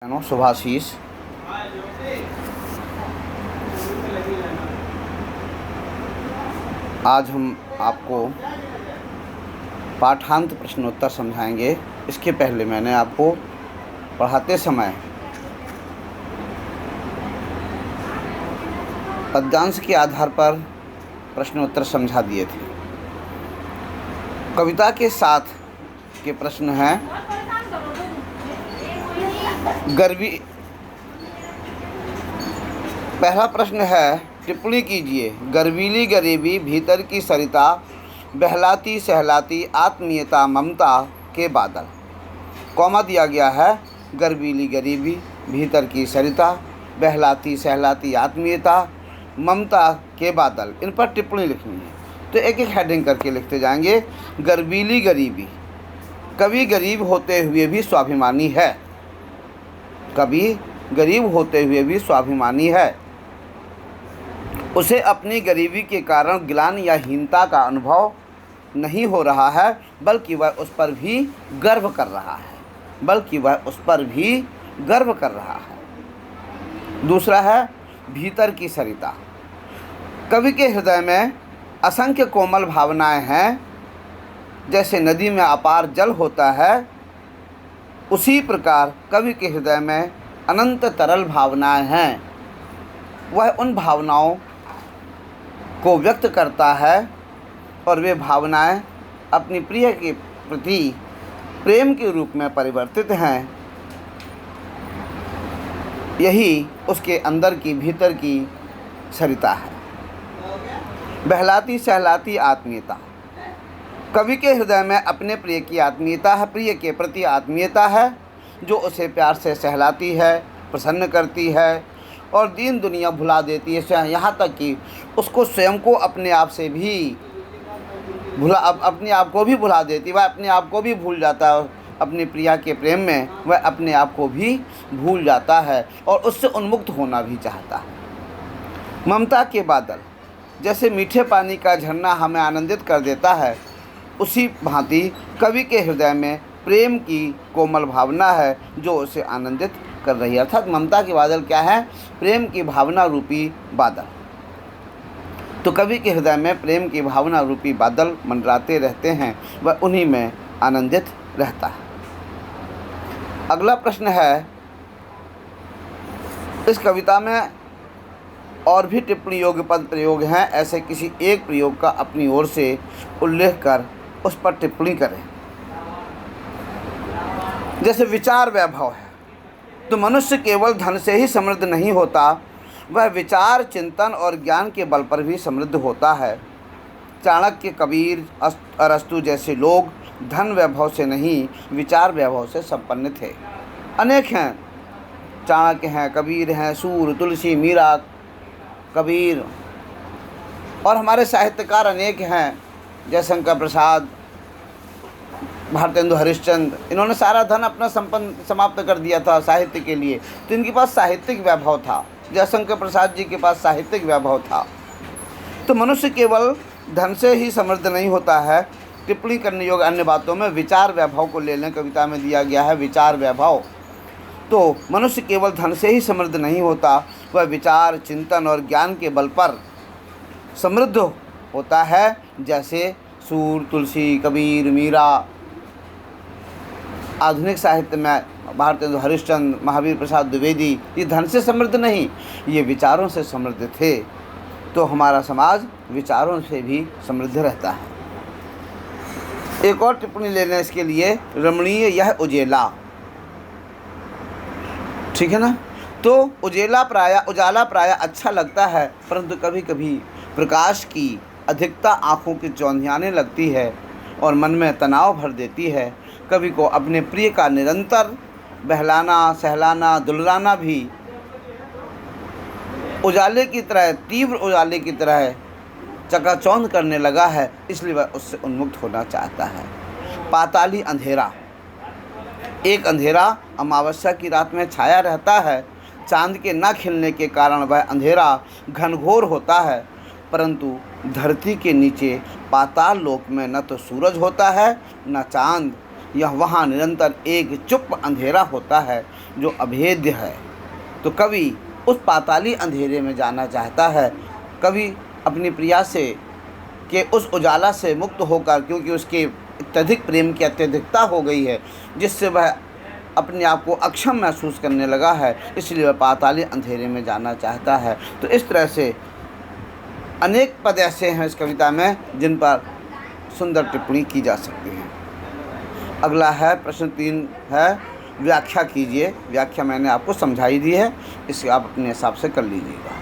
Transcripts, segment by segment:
शुभाशीष। आज हम आपको पाठांत प्रश्नोत्तर समझाएंगे। इसके पहले मैंने आपको पढ़ाते समय पद्यांश के आधार पर प्रश्नोत्तर समझा दिए थे। कविता के साथ के प्रश्न हैं पहला प्रश्न है, टिप्पणी कीजिए। गर्वीली गरीबी भीतर की सरिता, बहलाती सहलाती आत्मीयता ममता के बादल। कॉमा दिया गया है। गर्वीली गरीबी भीतर की सरिता, बहलाती सहलाती आत्मीयता ममता के बादल, इन पर टिप्पणी लिखनी है। तो एक एक हेडिंग करके लिखते जाएंगे। गर्वीली गरीबी, कवि गरीब होते हुए भी स्वाभिमानी है। कवि गरीब होते हुए भी स्वाभिमानी है। उसे अपनी गरीबी के कारण ग्लानि या हीनता का अनुभव नहीं हो रहा है, बल्कि वह उस पर भी गर्व कर रहा है। दूसरा है, भीतर की सरिता। कवि के हृदय में असंख्य कोमल भावनाएं हैं। जैसे नदी में अपार जल होता है, उसी प्रकार कवि के हृदय में अनंत तरल भावनाएं हैं। वह उन भावनाओं को व्यक्त करता है और वे भावनाएं अपनी प्रिय के प्रति प्रेम के रूप में परिवर्तित हैं। यही उसके अंदर की भीतर की सरिता है। बहलाती सहलाती आत्मीयता। कवि के हृदय में अपने प्रिय की आत्मीयता है, प्रिय के प्रति आत्मीयता है, जो उसे प्यार से सहलाती है, प्रसन्न करती है और दीन दुनिया भुला देती है। यहाँ तक कि उसको स्वयं को अपने आप से भी अपने आप को भी भुला देती। वह अपने आप को भी भूल जाता है। अपनी प्रिया के प्रेम में वह अपने आप को भी भूल जाता है और उससे उन्मुक्त होना भी चाहता है। ममता के बादल। जैसे मीठे पानी का झरना हमें आनंदित कर देता है, उसी भांति कवि के हृदय में प्रेम की कोमल भावना है जो उसे आनंदित कर रही है। अर्थात ममता के बादल क्या है? प्रेम की भावना रूपी बादल। तो कवि के हृदय में प्रेम की भावना रूपी बादल मंडराते रहते हैं, वह उन्हीं में आनंदित रहता है। अगला प्रश्न है, इस कविता में और भी टिप्पणी योग्य पद प्रयोग हैं। ऐसे किसी एक प्रयोग का अपनी ओर से उल्लेख कर उस पर टिप्पणी करें। जैसे विचार वैभव है, तो मनुष्य केवल धन से ही समृद्ध नहीं होता, वह विचार चिंतन और ज्ञान के बल पर भी समृद्ध होता है। चाणक्य, कबीर, अरस्तु जैसे लोग धन वैभव से नहीं, विचार वैभव से संपन्न थे। अनेक हैं, चाणक्य हैं, कबीर हैं, सूर, तुलसी, मीरा, कबीर, और हमारे साहित्यकार अनेक हैं, जयशंकर प्रसाद, भारतेंदु हरिश्चंद्र। इन्होंने सारा धन अपना समाप्त कर दिया था साहित्य के लिए, तो इनके पास साहित्यिक वैभव था। जयशंकर प्रसाद जी के पास साहित्यिक वैभव था। तो मनुष्य केवल धन से ही समृद्ध नहीं होता है। टिप्पणी करने योग्य अन्य बातों में विचार वैभव को ले लें। कविता में दिया गया है विचार वैभव। तो मनुष्य केवल धन से ही समृद्ध नहीं होता, वह विचार चिंतन और ज्ञान के बल पर समृद्ध होता है। जैसे सूर, तुलसी, कबीर, मीरा। आधुनिक साहित्य में भारतेंदु हरिश्चंद्र, महावीर प्रसाद द्विवेदी, ये धन से समृद्ध नहीं, ये विचारों से समृद्ध थे। तो हमारा समाज विचारों से भी समृद्ध रहता है। एक और टिप्पणी ले लें इसके लिए, रमणीय यह उजेला। ठीक है ना? तो उजाला प्राय अच्छा लगता है, परंतु कभी कभी प्रकाश की अधिकता आँखों की चौंधियाने लगती है और मन में तनाव भर देती है। कवि को अपने प्रिय का निरंतर बहलाना, सहलाना, दुलराना भी उजाले की तरह, तीव्र उजाले की तरह चकाचौंध करने लगा है, इसलिए वह उससे उन्मुक्त होना चाहता है। पाताली अंधेरा। एक अंधेरा अमावस्या की रात में छाया रहता है। चांद के न खिलने के कारण वह अंधेरा घनघोर होता है, परंतु धरती के नीचे पाताल लोक में न तो सूरज होता है न चांद। यह वहाँ निरंतर एक चुप अंधेरा होता है जो अभेद्य है। तो कवि उस पाताली अंधेरे में जाना चाहता है। कवि अपनी प्रिया से के उस उजाला से मुक्त होकर, क्योंकि उसके अत्यधिक प्रेम की अत्यधिकता हो गई है जिससे वह अपने आप को अक्षम महसूस करने लगा है, इसलिए वह पाताली अंधेरे में जाना चाहता है। तो इस तरह से अनेक पद ऐसे हैं इस कविता में जिन पर सुंदर टिप्पणी की जा सकती है। अगला है प्रश्न 3 है, व्याख्या कीजिए। व्याख्या मैंने आपको समझाई दी है, इसे आप अपने हिसाब से कर लीजिएगा।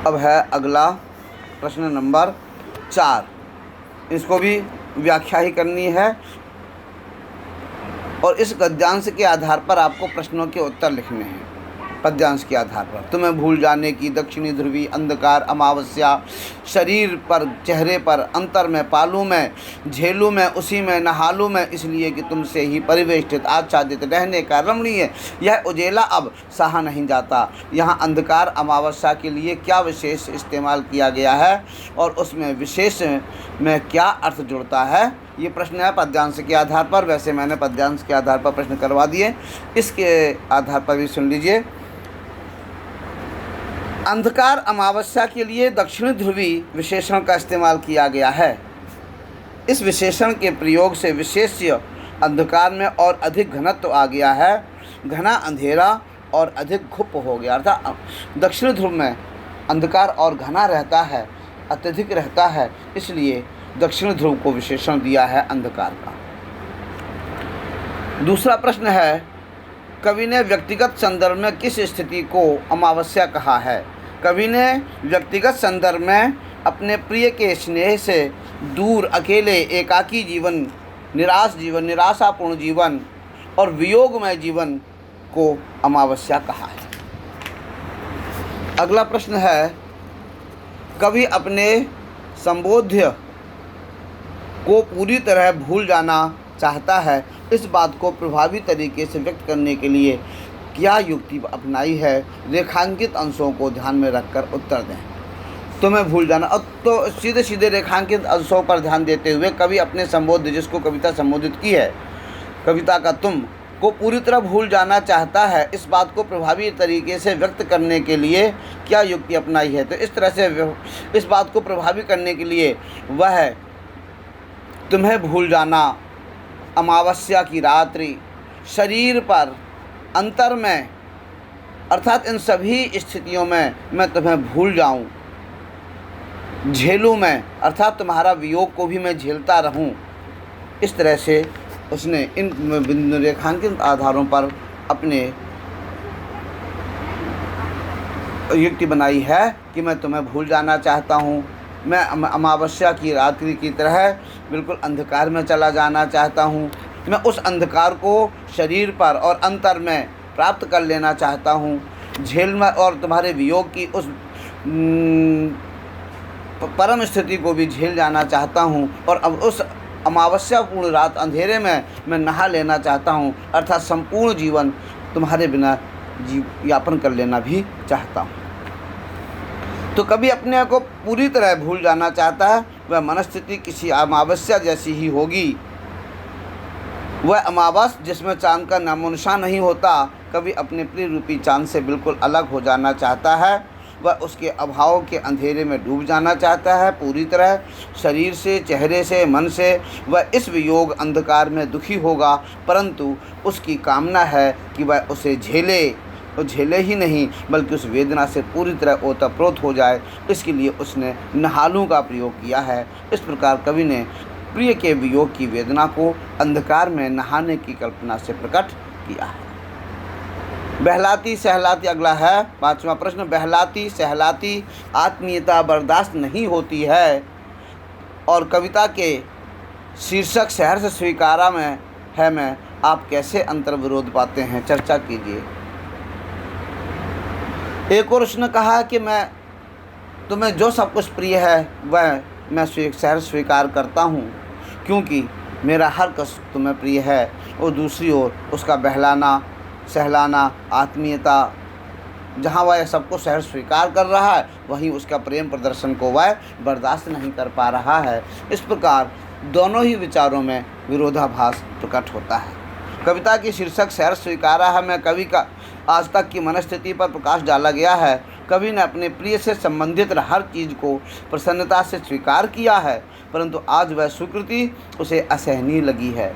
अब है अगला प्रश्न नंबर 4, इसको भी व्याख्या ही करनी है और इस गद्यांश के आधार पर आपको प्रश्नों के उत्तर लिखने हैं। पद्यांश के आधार पर तुम्हें भूल जाने की, दक्षिणी ध्रुवी, अंधकार, अमावस्या, शरीर पर, चेहरे पर, अंतर में, पालू में, झेलू में, उसी में, नहालू में, इसलिए कि तुमसे ही परिवेष्टित आच्छादित रहने का रमणीय यह उजेला अब सहा नहीं जाता। यहाँ अंधकार अमावस्या के लिए क्या विशेष इस्तेमाल किया गया है और उसमें विशेष में क्या अर्थ जुड़ता है, ये प्रश्न है पद्यांश के आधार पर। वैसे मैंने पद्यांश के आधार पर प्रश्न करवा दिए, इसके आधार पर भी सुन लीजिए। अंधकार अमावस्या के लिए दक्षिण ध्रुवी विशेषण का इस्तेमाल किया गया है। इस विशेषण के प्रयोग से विशेष्य अंधकार में और अधिक घनत्व आ गया है, घना अंधेरा और अधिक घुप हो गया। अर्थात दक्षिण ध्रुव में अंधकार और घना रहता है, अत्यधिक रहता है, इसलिए दक्षिण ध्रुव को विशेषण दिया है अंधकार का। दूसरा प्रश्न है, कवि ने व्यक्तिगत संदर्भ में किस स्थिति को अमावस्या कहा है? कवि ने व्यक्तिगत संदर्भ में अपने प्रिय के स्नेह से दूर, अकेले, एकाकी जीवन, निराश जीवन, निराशापूर्ण जीवन और वियोगमय जीवन को अमावस्या कहा है। अगला प्रश्न है, कवि अपने संबोध्य को पूरी तरह भूल जाना चाहता है, इस बात को प्रभावी तरीके से व्यक्त करने के लिए क्या युक्ति अपनाई है? रेखांकित अंशों को ध्यान में रखकर उत्तर दें। तुम्हें भूल जाना, अब तो सीधे सीधे रेखांकित अंशों पर ध्यान देते हुए कवि अपने संबोध्य, जिसको कविता संबोधित की है, कविता का तुम को पूरी तरह भूल जाना चाहता है, इस बात को प्रभावी तरीके से व्यक्त करने के लिए क्या युक्ति अपनाई है? तो इस तरह से इस बात को प्रभावी करने के लिए वह तुम्हें भूल जाना, अमावस्या की रात्रि, शरीर पर, अंतर में, अर्थात इन सभी स्थितियों में मैं तुम्हें भूल जाऊं, झेलूं मैं, अर्थात तुम्हारा वियोग को भी मैं झेलता रहूं। इस तरह से उसने इन रेखांकित आधारों पर अपने युक्ति बनाई है कि मैं तुम्हें भूल जाना चाहता हूँ, मैं अमावस्या की रात्रि की तरह बिल्कुल अंधकार में चला जाना चाहता हूँ, मैं उस अंधकार को शरीर पर और अंतर में प्राप्त कर लेना चाहता हूँ, झेल में और तुम्हारे वियोग की उस परम स्थिति को भी झेल जाना चाहता हूँ और अब उस अमावस्यापूर्ण रात अंधेरे में मैं नहा लेना चाहता हूँ, अर्थात संपूर्ण जीवन तुम्हारे बिना यापन कर लेना भी चाहता हूँ। तो कभी अपने को पूरी तरह भूल जाना चाहता है, वह मनस्थिति किसी अमावस्या जैसी ही होगी। वह अमावस जिसमें चांद का नामो निशान नहीं होता, कभी अपने प्रिय रूपी चांद से बिल्कुल अलग हो जाना चाहता है। वह उसके अभाव के अंधेरे में डूब जाना चाहता है पूरी तरह, शरीर से, चेहरे से, मन से। वह इस वियोग अंधकार में दुखी होगा, परंतु उसकी कामना है कि वह उसे झेले, और झेले ही नहीं बल्कि उस वेदना से पूरी तरह ओतप्रोत हो जाए। इसके लिए उसने नहालू का प्रयोग किया है। इस प्रकार कवि ने प्रिय के वियोग की वेदना को अंधकार में नहाने की कल्पना से प्रकट किया है। बहलाती सहलाती अगला है 5वां प्रश्न। बहलाती सहलाती आत्मीयता बर्दाश्त नहीं होती है और कविता के शीर्षक शहर से स्वीकारा में है में आप कैसे अंतर विरोध पाते हैं? चर्चा कीजिए। एक और उसने कहा कि मैं तुम्हें जो सब कुछ प्रिय है वह मैं शहर स्वीकार करता हूँ क्योंकि मेरा हर कष्ट तुम्हें प्रिय है, और दूसरी ओर उसका बहलाना सहलाना आत्मीयता जहाँ वह सबको सहर्ष स्वीकार कर रहा है, वहीं उसका प्रेम प्रदर्शन को वह बर्दाश्त नहीं कर पा रहा है। इस प्रकार दोनों ही विचारों में विरोधाभास प्रकट होता है। कविता की शीर्षक सहर्ष स्वीकारा है में कवि का आज तक की मनस्थिति पर प्रकाश डाला गया है। कवि ने अपने प्रिय से संबंधित हर चीज़ को प्रसन्नता से स्वीकार किया है, परंतु आज वह स्वीकृति उसे असहनीय लगी है।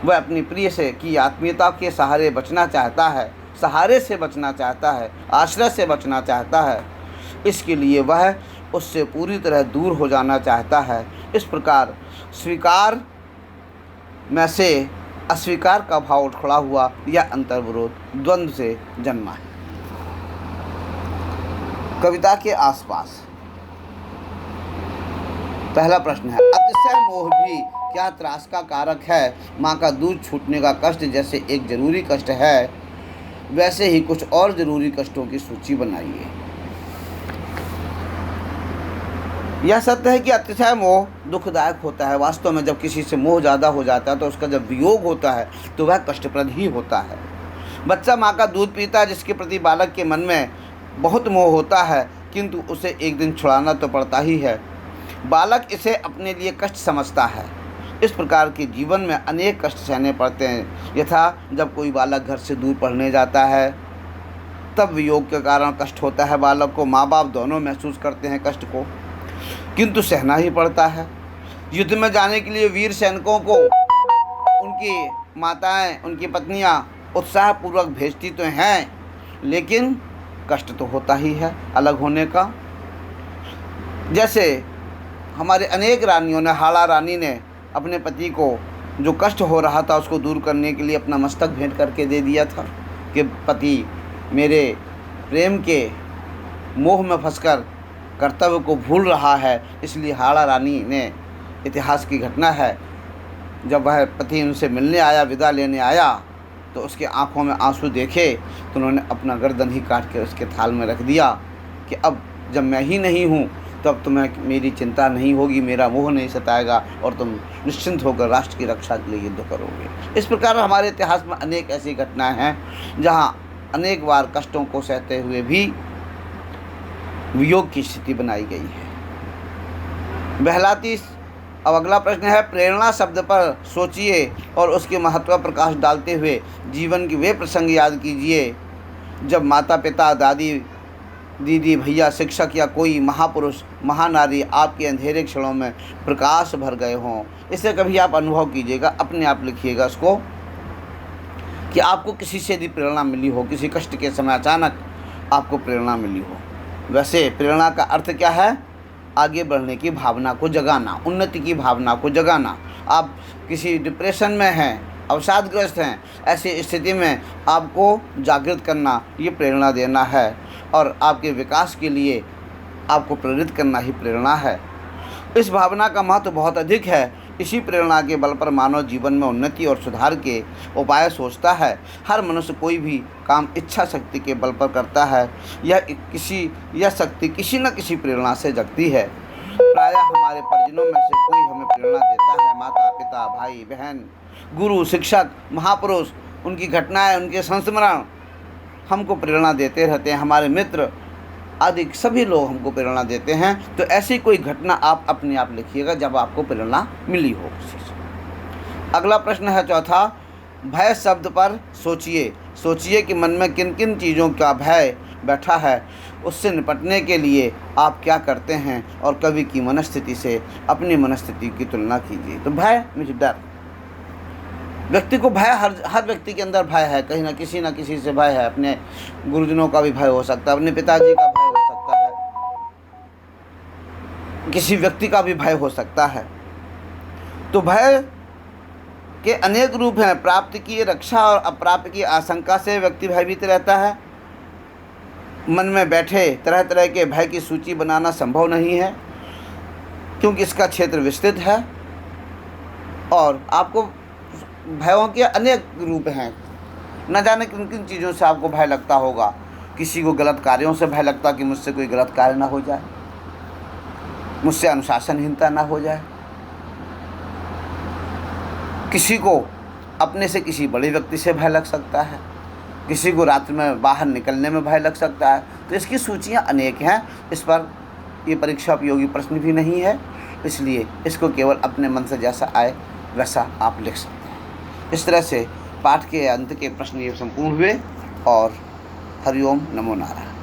वह अपनी प्रिय से की आत्मीयता के सहारे बचना चाहता है, सहारे से बचना चाहता है, आश्रय से बचना चाहता है। इसके लिए वह उससे पूरी तरह दूर हो जाना चाहता है। इस प्रकार स्वीकार में से अस्वीकार का भाव उठ खड़ा हुआ, यह अंतर्विरोध द्वंद्व से जन्मा है। कविता के आसपास पहला प्रश्न है, अतिशय मोह भी क्या त्रास का कारक है? माँ का दूध छूटने का कष्ट जैसे एक जरूरी कष्ट है, वैसे ही कुछ और जरूरी कष्टों की सूची बनाइए। यह सत्य है कि अतिशय मोह दुखदायक होता है। वास्तव में जब किसी से मोह ज़्यादा हो जाता है तो उसका जब वियोग होता है तो वह कष्टप्रद ही होता है। बच्चा माँ का दूध पीता है, जिसके प्रति बालक के मन में बहुत मोह होता है, किंतु उसे एक दिन छुड़ाना तो पड़ता ही है। बालक इसे अपने लिए कष्ट समझता है। इस प्रकार के जीवन में अनेक कष्ट सहने पड़ते हैं। यथा जब कोई बालक घर से दूर पढ़ने जाता है, तब वियोग के कारण कष्ट होता है बालक को। माँ बाप दोनों महसूस करते हैं कष्ट को, किंतु सहना ही पड़ता है। युद्ध में जाने के लिए वीर सैनिकों को उनकी माताएं, उनकी पत्नियां उत्साहपूर्वक भेजती तो हैं, लेकिन कष्ट तो होता ही है अलग होने का। जैसे हमारे अनेक रानियों ने, हाड़ा रानी ने अपने पति को जो कष्ट हो रहा था उसको दूर करने के लिए अपना मस्तक भेंट करके दे दिया था कि पति मेरे प्रेम के मोह में फंसकर कर्तव्य को भूल रहा है। इसलिए हाड़ा रानी ने, इतिहास की घटना है, जब वह पति उनसे मिलने आया, विदा लेने आया, तो उसके आंखों में आंसू देखे तो उन्होंने अपना गर्दन ही काट के उसके थाल में रख दिया कि अब जब मैं ही नहीं हूँ तब तुम्हें मेरी चिंता नहीं होगी, मेरा मोह नहीं सताएगा और तुम निश्चिंत होकर राष्ट्र की रक्षा के लिए युद्ध करोगे। इस प्रकार हमारे इतिहास में अनेक ऐसी घटनाएं हैं जहाँ अनेक बार कष्टों को सहते हुए भी वियोग की स्थिति बनाई गई है। बहलाती। अब अगला प्रश्न है, प्रेरणा शब्द पर सोचिए और उसके महत्व पर प्रकाश डालते हुए जीवन के वे प्रसंग याद कीजिए जब माता पिता, दादी, दीदी, भैया, शिक्षक या कोई महापुरुष, महानारी आपके अंधेरे क्षणों में प्रकाश भर गए हों। इसे कभी आप अनुभव कीजिएगा, अपने आप लिखिएगा इसको कि आपको किसी से यदि प्रेरणा मिली हो, किसी कष्ट के समय अचानक आपको प्रेरणा मिली हो। वैसे प्रेरणा का अर्थ क्या है? आगे बढ़ने की भावना को जगाना, उन्नति की भावना को जगाना। आप किसी डिप्रेशन में हैं, अवसादग्रस्त हैं, ऐसी स्थिति में आपको जागृत करना, ये प्रेरणा देना है और आपके विकास के लिए आपको प्रेरित करना ही प्रेरणा है। इस भावना का महत्व बहुत अधिक है। इसी प्रेरणा के बल पर मानव जीवन में उन्नति और सुधार के उपाय सोचता है। हर मनुष्य कोई भी काम इच्छा शक्ति के बल पर करता है। यह शक्ति किसी न किसी प्रेरणा से जगती है। प्रायः हमारे परिजनों में से कोई हमें प्रेरणा देता है। माता पिता, भाई बहन, गुरु, शिक्षक, महापुरुष, उनकी घटनाएं, उनके संस्मरण हमको प्रेरणा देते रहते हैं। हमारे मित्र आदि सभी लोग हमको प्रेरणा देते हैं। तो ऐसी कोई घटना आप अपने आप लिखिएगा जब आपको प्रेरणा मिली हो। अगला प्रश्न है चौथा, भय शब्द पर सोचिए कि मन में किन किन चीज़ों का भय बैठा है, उससे निपटने के लिए आप क्या करते हैं और कवि की मनस्थिति से अपनी मनस्थिति की तुलना कीजिए। तो भय मीन्स डर। व्यक्ति को भय, हर व्यक्ति के अंदर भय है, कहीं ना किसी से भय है। अपने गुरुजनों का भी भय हो सकता है, अपने पिताजी का भय हो सकता है, किसी व्यक्ति का भी भय हो सकता है। तो भय के अनेक रूप हैं। प्राप्ति की रक्षा और अप्राप्ति की आशंका से व्यक्ति भयभीत रहता है। मन में बैठे तरह तरह के भय की सूची बनाना संभव नहीं है, क्योंकि इसका क्षेत्र विस्तृत है और आपको भयों के अनेक रूप हैं। न जाने किन किन चीज़ों से आपको भय लगता होगा। किसी को गलत कार्यों से भय लगता कि मुझसे कोई गलत कार्य ना हो जाए, मुझसे अनुशासनहीनता ना हो जाए। किसी को अपने से किसी बड़े व्यक्ति से भय लग सकता है। किसी को रात्रि में बाहर निकलने में भय लग सकता है। तो इसकी सूचियाँ अनेक हैं। इस पर ये परीक्षा उपयोगी प्रश्न भी नहीं है, इसलिए इसको केवल अपने मन से जैसा आए वैसा आप लिख सकते हैं। इस तरह से पाठ के अंत के प्रश्न ये संपूर्ण हुए और हरिओम नमो नारायण।